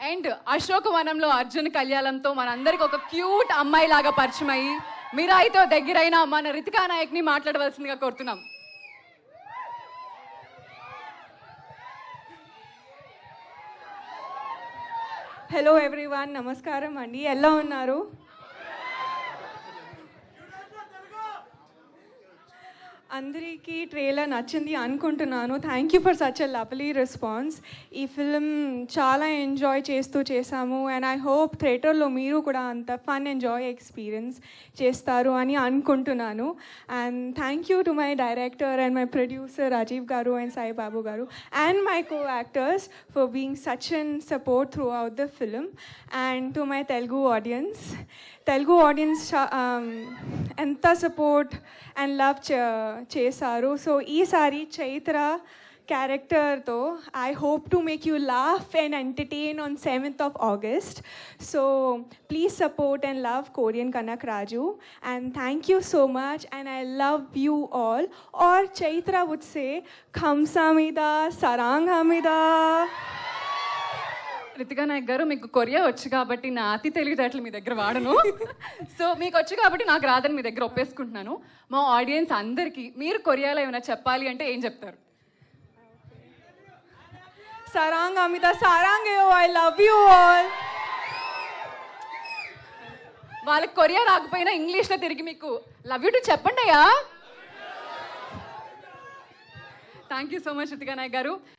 And అశోకవనంలో Arjun కళ్యాణంతో మనందరికి ఒక cute అమ్మాయి లాగా పరిచయం అయ్యి మీరాయితో దగ్గరైన మన రితికా నాయక్ని మాట్లాడవలసిందిగా కోరుతున్నాం. హలో ఎవ్రీవన్, నమస్కారం అండి. ఎలా ఉన్నారు? అందరికీ ట్రైలర్ నచ్చింది అనుకుంటున్నాను. Thank you for such a lovely response. ఈ ఫిల్మ్ చాలా ఎంజాయ్ చేసాము అండ్ ఐ హోప్ థియేటర్లో మీరు కూడా అంత ఫన్ ఎంజాయ్ ఎక్స్పీరియన్స్ చేస్తారు అని అనుకుంటున్నాను. And thank you to my director and my producer Rajiv garu and Sai Babu garu and my co actors for being such and support throughout the film. And to my Telugu audience ఎంత support and love చేశారు. So ఈసారి చైత్ర క్యారెక్టర్తో I hope to make you laugh and entertain on 7th of August. So please support and love Korean Kanak Raju and thank you so much and I love you all. Or Chaitra would say Kamsamida Saranghamida. Ritika Nayak గారు, మీకు Korea వచ్చు కాబట్టి నా అతి తెలివితేటలు మీ దగ్గర వాడను. So మీకు వచ్చు కాబట్టి నాకు రాదని మీ దగ్గర ఒప్పేసుకుంటున్నాను. మా ఆడియన్స్ అందరికీ మీరు కొరియాలో ఏమైనా చెప్పాలి అంటే ఏం చెప్తారు? Sarang Amita, Sarang yo, I love you all. వాళ్ళకి కొరియా రాకపోయినా ఇంగ్లీష్లో తిరిగి మీకు లవ్ యూ టు చెప్పండి అయ్యా. Thank you so much Ritika Nayak గారు.